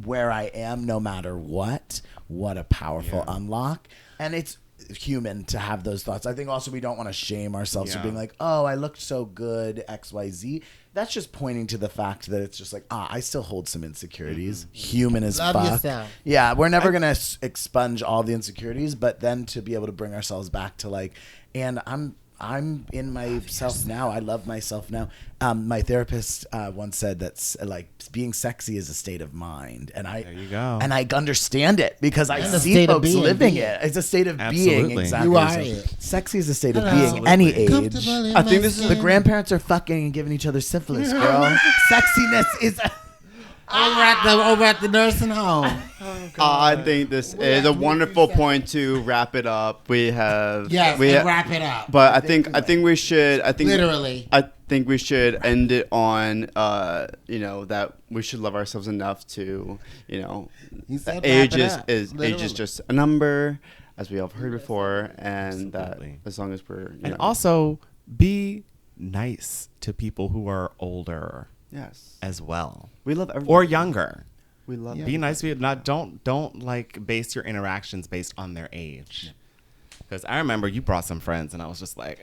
where I am no matter what? What a powerful unlock. And it's human to have those thoughts. I think also we don't want to shame ourselves for being like, oh, I looked so good, XYZ. That's just pointing to the fact that it's just like, I still hold some insecurities. Human as Love fuck. yourself. Yeah, we're never going to expunge all the insecurities, but then to be able to bring ourselves back to like, and I'm in myself now. I love myself now. My therapist once said that like being sexy is a state of mind, and There you go. and I understand it because I It's a see state of folks being. living it. It's a state of being. Absolutely. Exactly. You are So it. sexy is a state of Hello. being. Any age. Comfortable in I think this is my The skin. grandparents are fucking and giving each other syphilis, girl. Sexiness is. over at the nursing home. I think this is a wonderful point to wrap it up. We have Wrap it up. but I think we should. Literally. I think we should end it on that we should love ourselves enough to He said age wrap it up. is Literally. just a number, as we all heard before, and Absolutely. that as long as we're And also be nice to people who are older yes, as well, we love everyone. or younger. We love Be nice to people. Don't like base your interactions based on their age. Because I remember you brought some friends, and I was just like,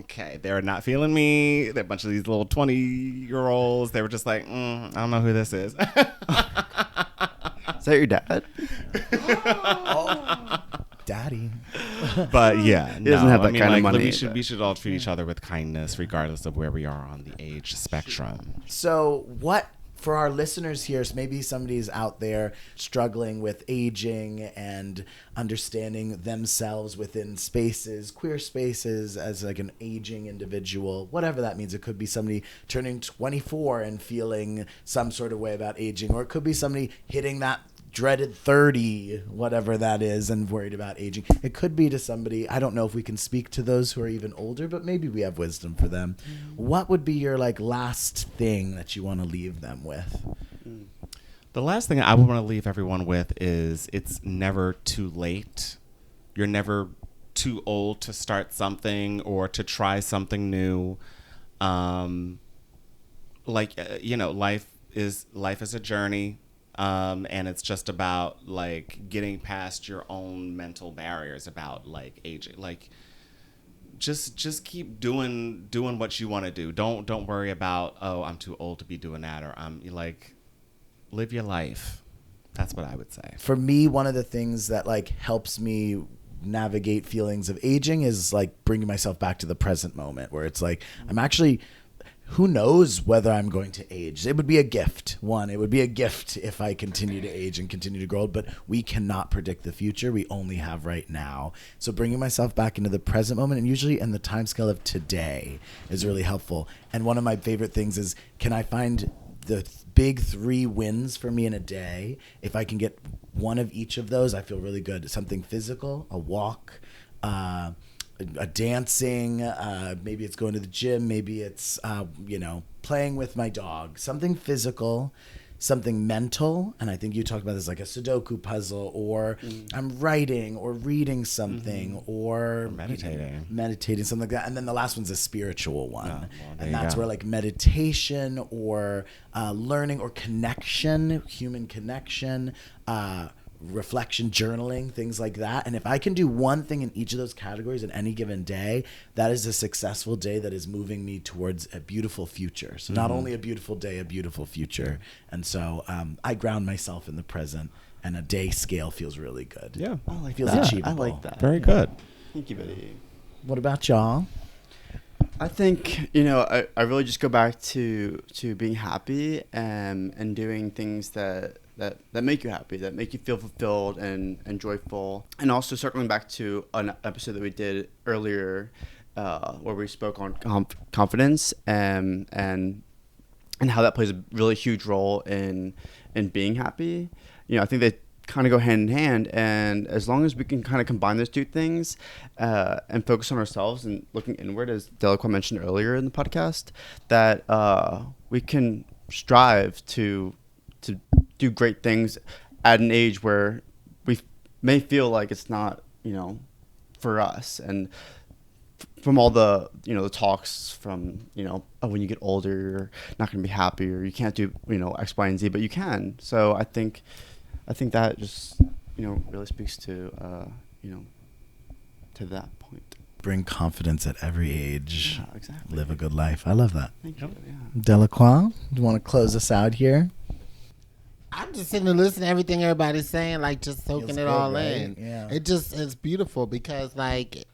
okay, they're not feeling me. They're a bunch of these little 20-year-olds. They were just like, I don't know who this is. Is that your dad? Daddy. But yeah, He doesn't have that kind of money, We should all treat each other with kindness, regardless of where we are on the age spectrum. So what for our listeners here, so maybe somebody's out there struggling with aging and understanding themselves within spaces, queer spaces, as like an aging individual, whatever that means. It could be somebody turning 24 and feeling some sort of way about aging, or it could be somebody hitting that dreaded 30, whatever that is, and worried about aging. It could be to somebody, I don't know if we can speak to those who are even older, but maybe we have wisdom for them. What would be your like last thing that you want to leave them with? The last thing I would want to leave everyone with is it's never too late. You're never too old to start something or to try something new. Life is a journey. And it's just about like getting past your own mental barriers about like aging. Like just keep doing what you want to do. Don't worry about, oh, I'm too old to be doing that, or I'm like, live your life. That's what I would say. For me, one of the things that like helps me navigate feelings of aging is like bringing myself back to the present moment, where it's like I'm actually, who knows whether I'm going to age. It would be a gift. It would be a gift if I continue to age and continue to grow old, but we cannot predict the future. We only have right now. So bringing myself back into the present moment, and usually in the time scale of today, is really helpful. And one of my favorite things is, can I find the big 3 wins for me in a day? If I can get one of each of those, I feel really good. Something physical, a walk, a dancing, maybe it's going to the gym, maybe it's playing with my dog. Something physical, something mental, and I think you talked about this, like a Sudoku puzzle, or I'm writing or reading something, or meditating, something like that. And then the last one's a spiritual one, and that's where like meditation or learning or connection, human connection, reflection, journaling, things like that. And if I can do one thing in each of those categories in any given day, that is a successful day that is moving me towards a beautiful future. So not only a beautiful day, a beautiful future. And so I ground myself in the present and a day scale feels really good. Yeah. I like Feels that. achievable. I like that. Very good. Thank you, Biddy. What about y'all? I think I really just go back to being happy and doing things that make you happy, that make you feel fulfilled and joyful, and also circling back to an episode that we did earlier where we spoke on confidence and how that plays a really huge role in being happy. I think they kind of go hand in hand, and as long as we can kind of combine those two things and focus on ourselves and looking inward, as Deleqúa mentioned earlier in the podcast, that we can strive to do great things at an age where we may feel like it's not for us. And from all the the talks from when you get older you're not going to be happy, or you can't do X, Y, and Z, but you can. So I think that just really speaks to to that point. Bring confidence at every age. Yeah, exactly. Live a good life. I love that. Thank you. Yeah. Deleqúa, do you want to close us out here? I'm just sitting and listening to everything everybody's saying, like just soaking Feels it good, all right? in. Yeah. It's beautiful because like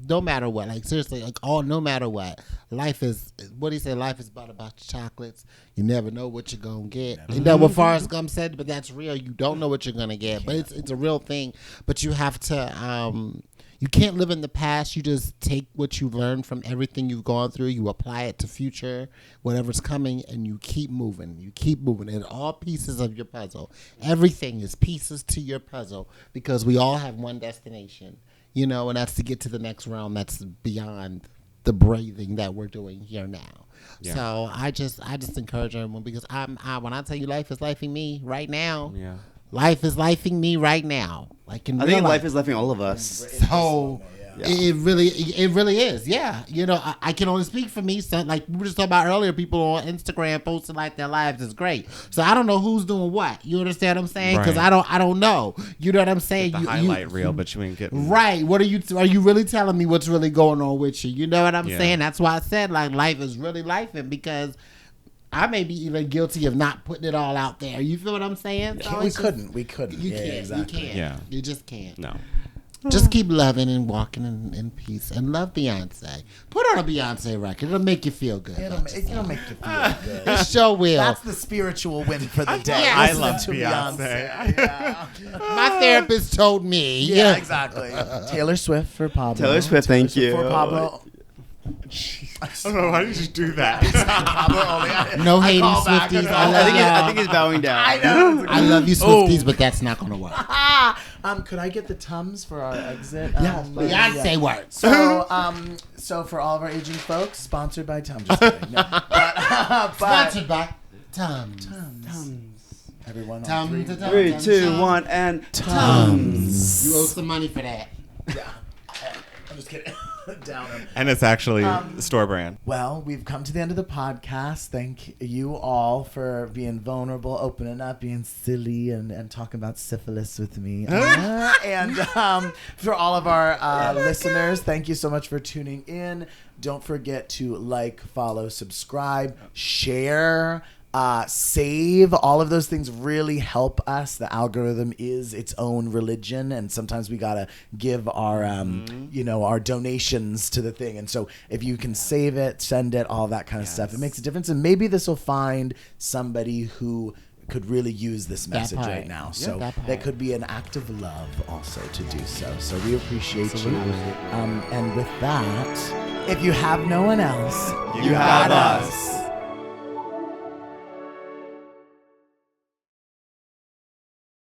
no matter what, like seriously, like no matter what, life is, what do you say? Life is about chocolates. You never know what you're gonna get. You know what Forrest Gump said, but that's real. You don't know what you're gonna get, but it's a real thing. But you have to, you can't live in the past. You just take what you learned from everything you've gone through. You apply it to future, whatever's coming, and you keep moving. You keep moving. And all pieces of your puzzle. Everything is pieces to your puzzle because we all have one destination, and that's to get to the next realm that's beyond the breathing that we're doing here now. Yeah. So I just encourage everyone, because when I tell you life is lifing me right now. Yeah. Life is lifing me right now. Like in I think life is lifing all of us. So it really is. Yeah. I can only speak for me. So like we were just talking about earlier, people on Instagram posting like their lives is great. So I don't know who's doing what. You understand what I'm saying? Because I don't know. You know what I'm saying? The highlight reel, but you ain't getting right. What are you really telling me what's really going on with you? You know what I'm saying? That's why I said like life is really lifing, because I may be even guilty of not putting it all out there. You feel what I'm saying? So We couldn't. You can't. exactly. You can't. Yeah. You just can't. No. Just keep loving and walking in peace, and love Beyonce. Put on a Beyonce record. It'll make you feel good. It'll make you feel good. It sure will. That's the spiritual win for the day. Yeah. I Listen love to Beyonce. Yeah. My therapist told me. Yeah, exactly. Taylor Swift for Pablo. Taylor Swift, thank you. For Pablo. I don't know. Why did you do that? Pablo only. No hating call back. Swifties. I think he's bowing down. I know. I love you, Swifties, but that's not going to work. Could I get the Tums for our exit? Beyonce works. So for all of our aging folks, sponsored by Tums. Just kidding. No. But Sponsored by Tums. Everyone on Tums. 3, 2, 1, and Tums. You owe some money for that. Yeah. I'm just kidding. Down them. And it's actually store brand. Well, we've come to the end of the podcast. Thank you all for being vulnerable, opening up, being silly, and talking about syphilis with me. And for all of our listeners, thank you so much for tuning in. Don't forget to like, follow, subscribe, share, save. All of those things really help us. The algorithm is its own religion, and sometimes we gotta give our our donations to the thing. And so if you can save it, send it, all that kind of stuff, it makes a difference. And maybe this will find somebody who could really use this message right now. So that could be an act of love also to do so. So we appreciate you. And with that, if you have no one else, you have us.